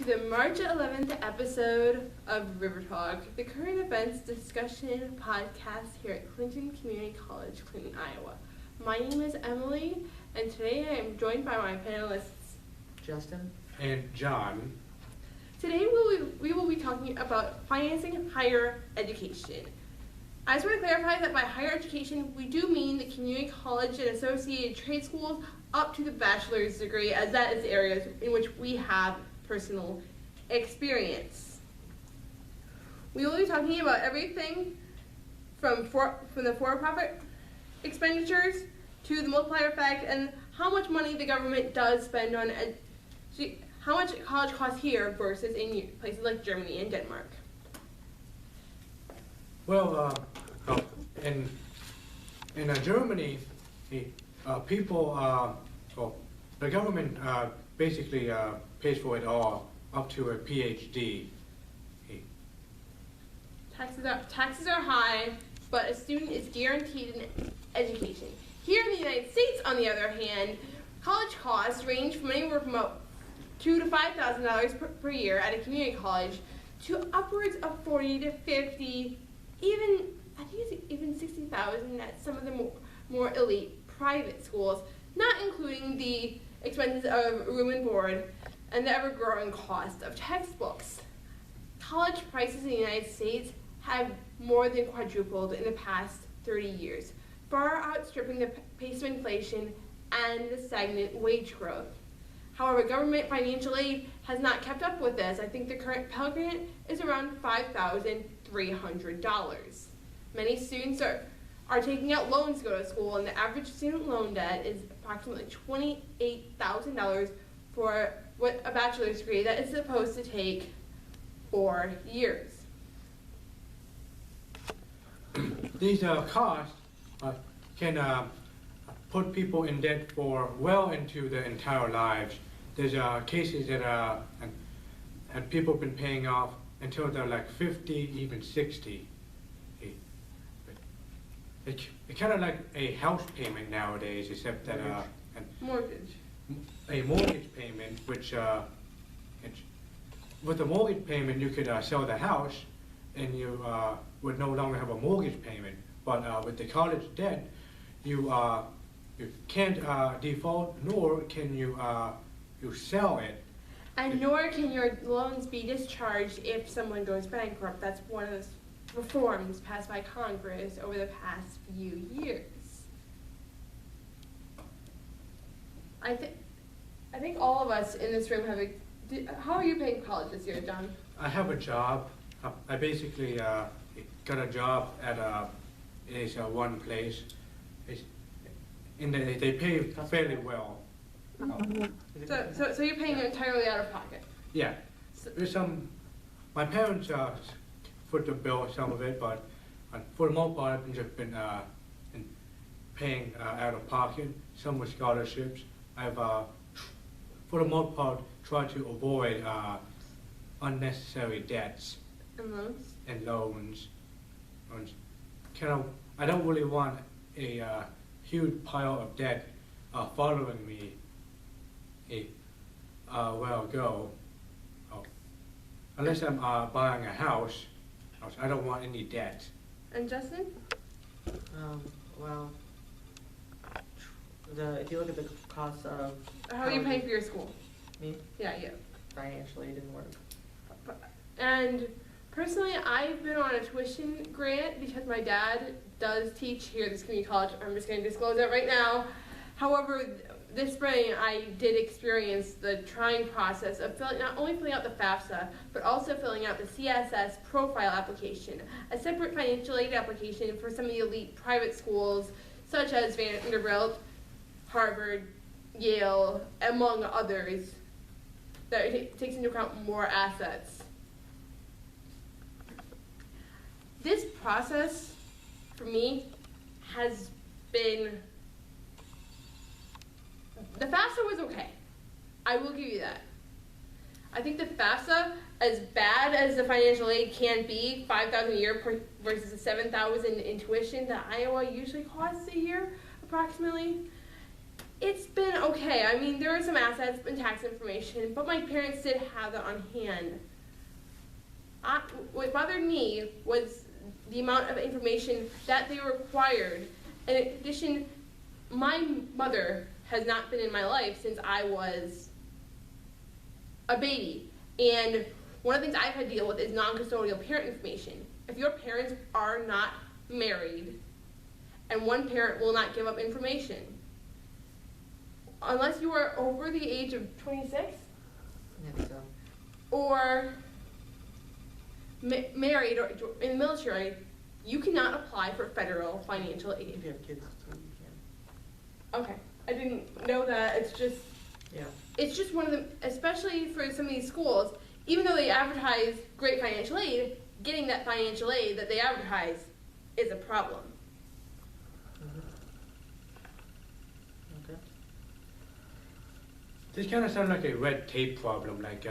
to the March 11th episode of Rivertalk, the current events discussion podcast here at Clinton Community College, Clinton, Iowa. My name is Emily, and today I am joined by my panelists, Justin and John. Today we will be talking about financing higher education. I just want to clarify that by higher education, we do mean the community college and associated trade schools up to the bachelor's degree, as that is areas in which we have personal experience. We will be talking about everything from the for-profit expenditures to the multiplier effect and how much money the government does spend on how much college costs here versus in places like Germany and Denmark. Well, in Germany, the government basically pays for it all up to a PhD. Taxes are high, but a student is guaranteed an education. Here in the United States, on the other hand, college costs range from anywhere from $2,000 to $5,000 per year at a community college to upwards of $40,000 to $50,000, even $60,000 at some of the more elite private schools, not including the expenses of room and board and the ever-growing cost of textbooks. College prices in the United States have more than quadrupled in the past 30 years, far outstripping the pace of inflation and the stagnant wage growth. However, government financial aid has not kept up with this. I think the current Pell Grant is around $5,300. Many students are taking out loans to go to school, and the average student loan debt is approximately $28,000 for what a bachelor's degree that is supposed to take 4 years. These costs can put people in debt for well into their entire lives. There's cases that and people have been paying off until they're like 50, even 60. It's kind of like a house payment nowadays, except that a mortgage payment, which with a mortgage payment you could sell the house and you would no longer have a mortgage payment. But with the college debt, you can't default, nor can you sell it. And nor can your loans be discharged if someone goes bankrupt. That's one of the reforms passed by Congress over the past few years. I think all of us in this room have how are you paying college this year, John? I have a job. I basically got a job at one place. And they pay fairly well. So you're paying entirely out of pocket? Yeah. There's my parents foot the bill some of it, but for the most part I've just been paying out of pocket, some with scholarships. I've for the most part tried to avoid unnecessary debts and loans. I don't really want a huge pile of debt following me unless I'm buying a house. I don't want any debt. And Justin? If you look at the cost of... How are you paying for your school? Me? Yeah, you. Financially, it didn't work. And personally, I've been on a tuition grant because my dad does teach here at this community college. I'm just going to disclose that right now. However, this spring I did experience the trying process of not only filling out the FAFSA, but also filling out the CSS profile application, a separate financial aid application for some of the elite private schools, such as Vanderbilt, Harvard, Yale, among others, that takes into account more assets. This process, for me, has been... The FAFSA was okay. I will give you that. I think the FAFSA, as bad as the financial aid can be, $5,000 a year versus the $7,000 in tuition that Iowa usually costs a year, approximately, it's been okay, I mean, there are some assets and tax information, but my parents did have that on hand. What bothered me was the amount of information that they required. In addition, my mother has not been in my life since I was a baby. And one of the things I've had to deal with is non-custodial parent information. If your parents are not married and one parent will not give up information, unless you are over the age of 26 I think so. or married or in the military, you cannot apply for federal financial aid. If you have kids, so you can. Okay, I didn't know that. Yeah. It's just one of the, especially for some of these schools, even though they advertise great financial aid, getting that financial aid that they advertise is a problem. Okay. This kind of sounds like a red tape problem, like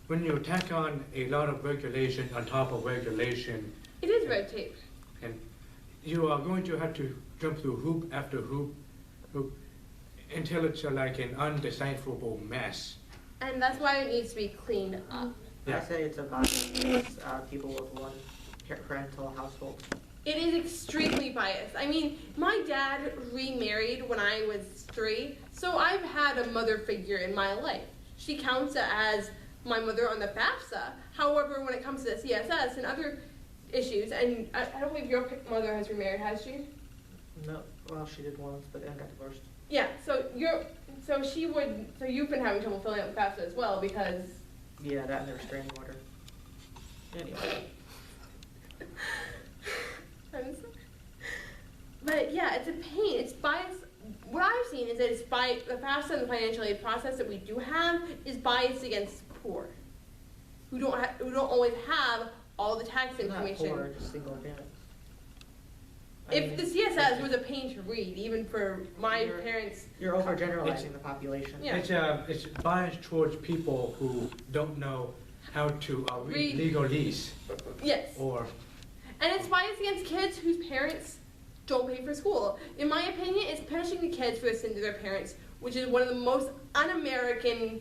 when you tack on a lot of regulation on top of regulation, It is red tape. and you are going to have to jump through hoop after hoop until it's like an undecipherable mess. And that's why it needs to be cleaned up. Yeah. I say it's about people with one parental household. It is extremely biased. I mean, my dad remarried when I was 3, so I've had a mother figure in my life. She counts as my mother on the FAFSA. However, when it comes to the CSS and other issues, and I don't believe your mother has remarried, has she? No, well, she did once, but then got divorced. Yeah, so you've been having trouble filling out the FAFSA as well because. Yeah, that and the restraining order. Anyway. But yeah, it's a pain. It's biased. What I've seen is that it's by the FAFSA and the financial aid process that we do have is biased against poor, who don't always have all the tax information. Not poor, just single parents. If the CSS was a pain to read, even for my parents. You're overgeneralizing the population. Yeah. It's biased towards people who don't know how to read legalese. Yes. Or. And it's biased against kids whose parents don't pay for school. In my opinion, it's punishing the kids for the sins of their parents, which is one of the most un-American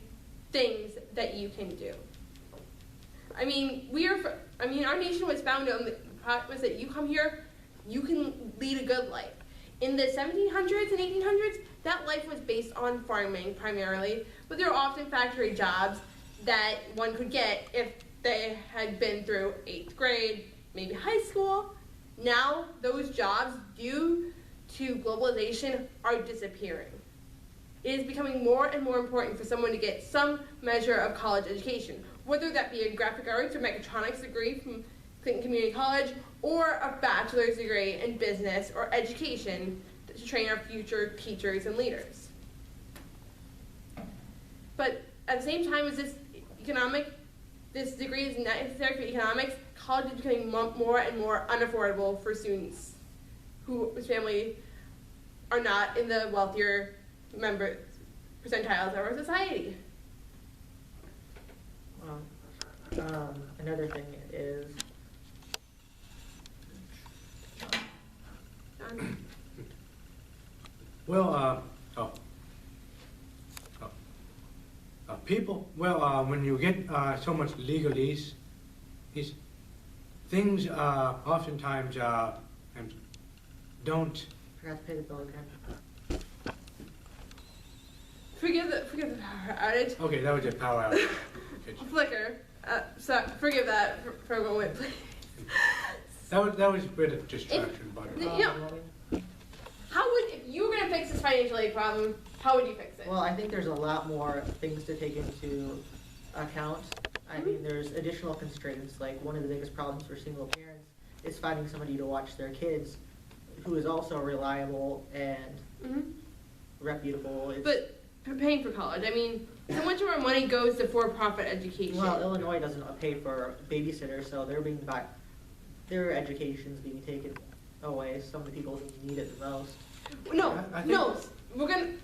things that you can do. I mean, our nation was founded on the premise that you come here, you can lead a good life. In the 1700s and 1800s, that life was based on farming primarily, but there were often factory jobs that one could get if they had been through 8th grade, maybe high school. Now, those jobs, due to globalization, are disappearing. It is becoming more and more important for someone to get some measure of college education, whether that be a graphic arts or mechatronics degree from Clinton Community College, or a bachelor's degree in business or education to train our future teachers and leaders. But at the same time as this degree is necessary for economics, college is becoming more and more unaffordable for students whose family are not in the wealthier percentiles of our society. Another thing is Well, people, when you get so much legalese, things oftentimes don't. forgot to pay the bill again. Forgive the power outage. Okay, that was a power outage. Flicker. So forgive that for a moment, please. That was a bit of distraction, but. If you were going to fix this financial aid problem, how would you fix it? Well, I think there's a lot more things to take into account. I mean, there's additional constraints. Like, one of the biggest problems for single parents is finding somebody to watch their kids who is also reliable and reputable. But paying for college, I mean, so much of our money goes to for-profit education. Well, Illinois doesn't pay for babysitters, so their education's being taken away. Some of the people who need it the most.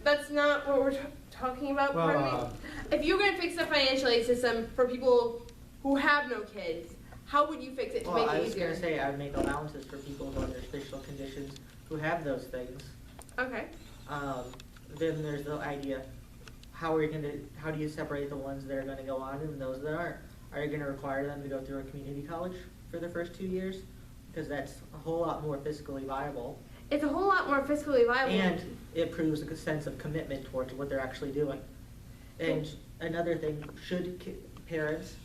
That's not what we're talking about. If you're gonna fix the financial aid system for people who have no kids, how would you fix it to make it easier? I was gonna say I'd make allowances for people who have their special conditions who have those things. Okay. then there's the idea, how do you separate the ones that are gonna go on and those that aren't? Are you gonna require them to go through a community college for their first 2 years? Because that's a whole lot more fiscally viable. It's a whole lot more fiscally viable. And it proves a sense of commitment towards what they're actually doing. And another thing, parents,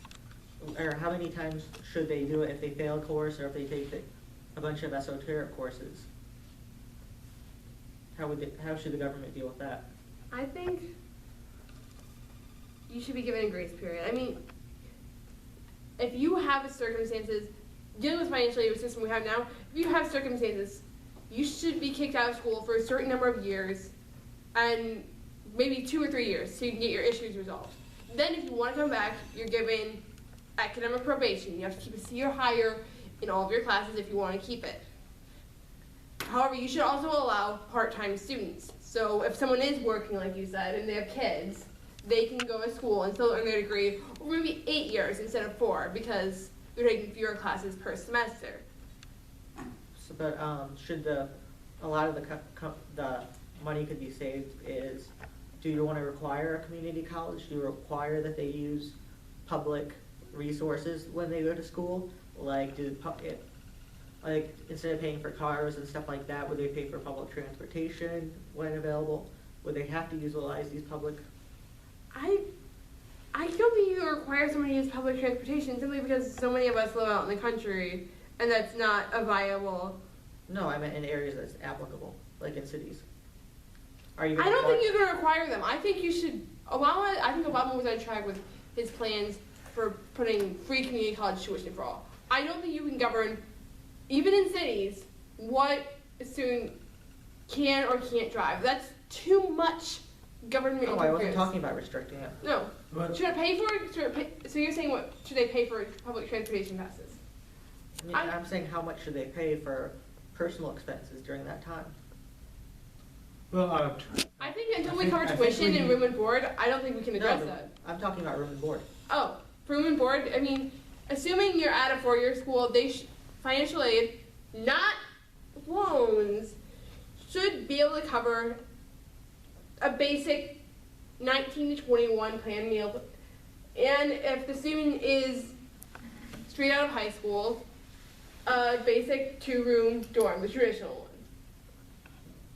or how many times should they do it if they fail a course or if they take a bunch of esoteric courses? How should the government deal with that? I think you should be given a grace period. I mean, if you have circumstances, dealing with financial aid system we have now, if you have circumstances, you should be kicked out of school for a certain number of years, and maybe 2 or 3 years, so you can get your issues resolved. Then if you want to come back, you're given academic probation. You have to keep a C or higher in all of your classes if you want to keep it. However, you should also allow part-time students. So if someone is working, like you said, and they have kids, they can go to school and still earn their degree, or maybe 8 years instead of 4, because they're taking fewer classes per semester. So, but should a lot of the money could be saved is, do you want to require a community college? Do you require that they use public resources when they go to school? Like, instead of paying for cars and stuff like that, would they pay for public transportation when available? Would they have to utilize these public? I don't think you require someone to use public transportation simply because so many of us live out in the country, and that's not a viable. No, I meant in areas that's applicable, like in cities. I don't think you can require them. I think you should. I think Obama was on track with his plans for putting free community college tuition for all. I don't think you can govern, even in cities, what a student can or can't drive. That's too much government interference. No, I wasn't talking about restricting it. No. But Should I pay for it? So you're saying what? Should they pay for public transportation passes? I'm saying how much should they pay for personal expenses during that time? well, I think until we cover tuition and room and board, I don't think we can address that. I'm talking about room and board. Oh, for room and board, I mean, assuming you're at a 4-year school, financial aid, not loans, should be able to cover a basic 19 to 21 planned meal. And if the student is straight out of high school, a basic 2-room dorm, the traditional one.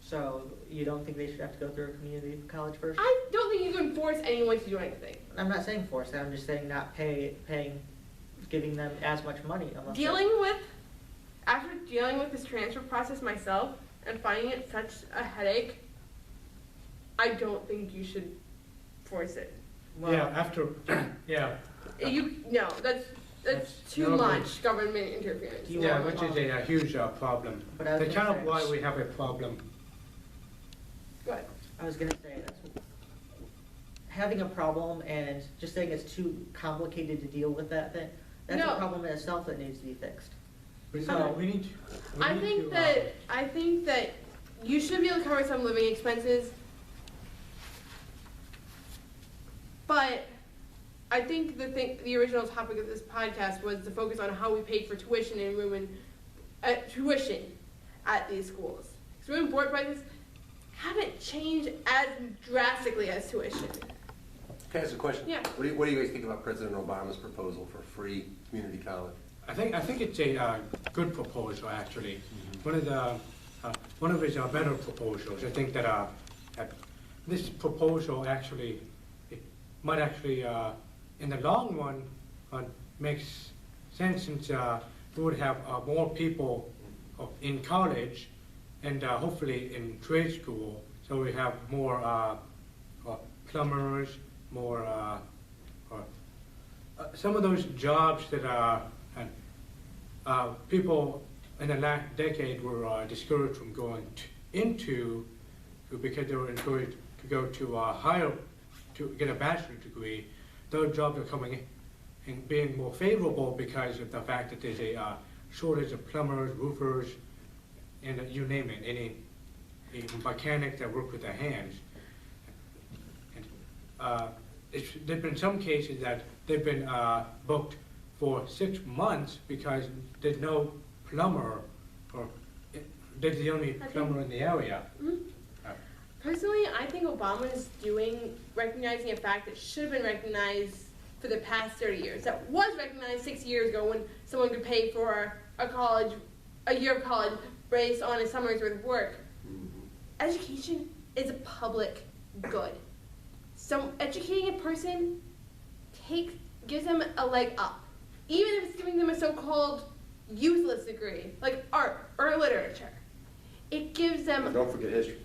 So you don't think they should have to go through a community college first? I don't think you can force anyone to do anything. I'm not saying force, I'm just saying not paying, giving them as much money. After dealing with this transfer process myself and finding it such a headache, I don't think you should force it. Well, yeah, That's too no much government interference. which is a huge problem. But I was That's gonna kind of say- why we have a problem. Go ahead. I was gonna say, having a problem and just saying it's too complicated to deal with that's No. a problem in itself that needs to be fixed. So we need. I think that you should be able to cover some living expenses, but I think the original topic of this podcast was to focus on how we pay for tuition and tuition at these schools. So room and board prices haven't changed as drastically as tuition. Can I ask a question? Yeah. What do you guys think about President Obama's proposal for free community college? I think it's a good proposal actually. One of his better proposals. I think that this proposal actually might actually in the long run makes sense since we would have more people in college and hopefully in trade school. So we have more plumbers, more some of those jobs that people in the last decade were discouraged from going into because they were encouraged to go to to get a bachelor's degree. Those jobs are coming in and being more favorable because of the fact that there's a shortage of plumbers, roofers, and you name it, any mechanics that work with their hands. And, there's been some cases that they've been booked for 6 months because there's no plumber, or they're the only plumber in the area. Personally, I think Obama is recognizing a fact that should have been recognized for the past 30 years. That was recognized 6 years ago when someone could pay for a year of college based on a summer's worth of work. Education is a public good. So educating a person gives them a leg up. Even if it's giving them a so-called useless degree, like art or literature. It gives them... And don't forget history.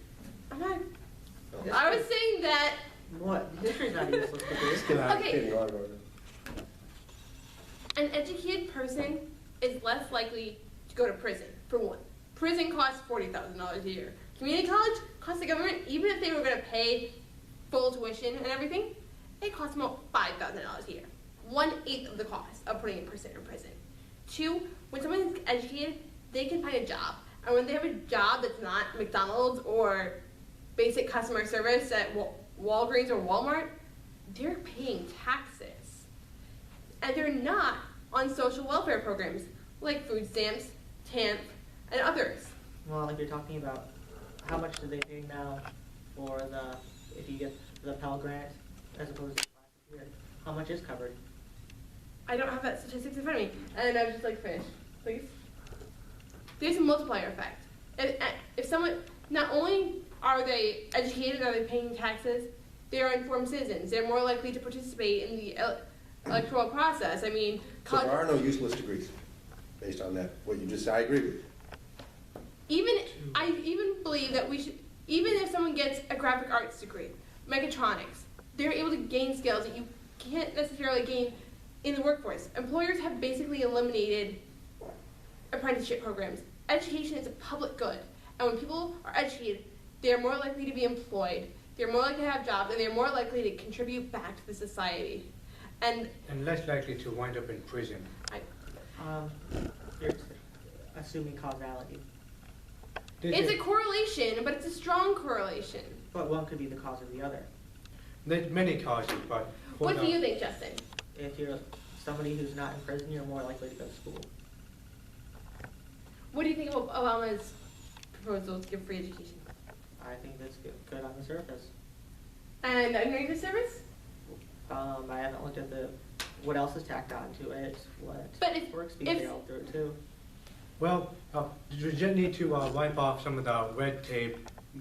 I was saying that... What? History's not useless degree. Just kidding, I'm Okay. kidding. Go on. An educated person is less likely to go to prison, for one. Prison costs $40,000 a year. Community college costs the government, even if they were going to pay full tuition and everything, it costs them about $5,000 a year. 1/8 of the cost of putting a person in prison. Two, when someone is educated, they can find a job. And when they have a job that's not McDonald's or basic customer service at Walgreens or Walmart, they're paying taxes. And they're not on social welfare programs like food stamps, TAMP, and others. Well, like you're talking about, how much do they pay now for if you get the Pell Grant as opposed to the last year? How much is covered? I don't have that statistics in front of me. And I would just like finish, please. There's a multiplier effect. If someone, not only are they educated, are they paying taxes, they are informed citizens. They're more likely to participate in the electoral process. I mean, So there are no useless degrees, based on that, what you just said. I agree with you. I even believe that we should, even if someone gets a graphic arts degree, mechatronics, they're able to gain skills that you can't necessarily gain in the workforce. Employers have basically eliminated apprenticeship programs. Education is a public good, and when people are educated, they're more likely to be employed, they're more likely to have jobs, and they're more likely to contribute back to the society. And less likely to wind up in prison. You're assuming causality. It's a correlation, but it's a strong correlation. But one could be the cause of the other. There's many causes, but... What do you think, Justin? If you're somebody who's not in prison, you're more likely to go to school. What do you think of Obama's proposal to give free education? I think that's good on the surface. And underneath the service? I haven't looked at what else is tacked onto it, what But if- works being dealt through too. Well, you just need to wipe off some of the red tape,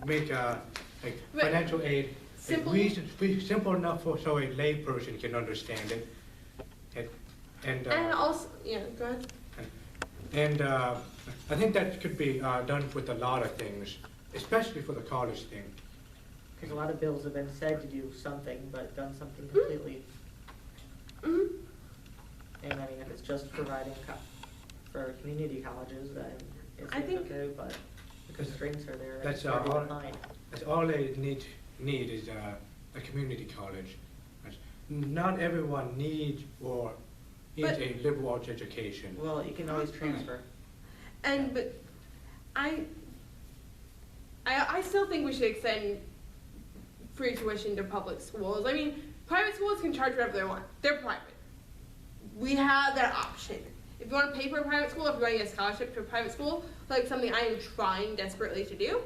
make like But- financial aid Simple. simple enough so a lay person can understand it. And Also, yeah, go ahead. And I think that could be done with a lot of things, especially for the college thing. Because a lot of bills have been said to do something, but done something completely. Mm-hmm. And I mean, if it's just providing for community colleges, then it I seems think- okay, but the constraints are there. That's it's hard to all. define. That's all they need is a community college. Not everyone needs or needs But- a liberal arts education. Well, you can always transfer. But I still think we should extend free tuition to public schools. I mean, private schools can charge whatever they want. They're private. We have that option. If you want to pay for a private school, if you want to get a scholarship to a private school, like something I am trying desperately to do,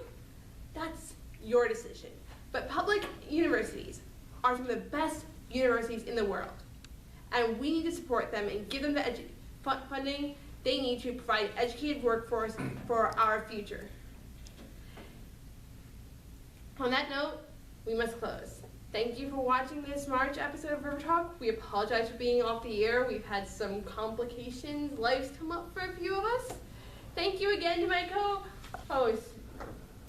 that's your decision. But public universities are some of the best universities in the world. And we need to support them and give them the funding they need to provide an educated workforce for our future. On that note, we must close. Thank you for watching this March episode of Rivertalk. We apologize for being off the air. We've had some complications. Life's come up for a few of us. Thank you again to my co-hosts,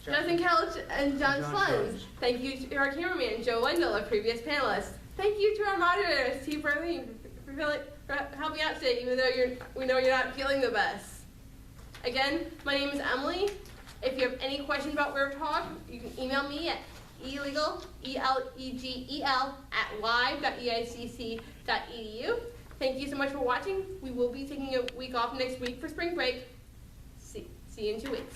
Justine Kelch and John John Schluns. Schluns. Thank you to our cameraman, Joe Wendell, a previous panelist. Thank you to our moderator, Steve Berlin, for helping out today, even though we know you're not feeling the best. Again, my name is Emily. If you have any questions about Rivertalk, you can email me at elegel, E-L-E-G-E-L, @live.eicc.edu. Thank you so much for watching. We will be taking a week off next week for spring break. See you in 2 weeks.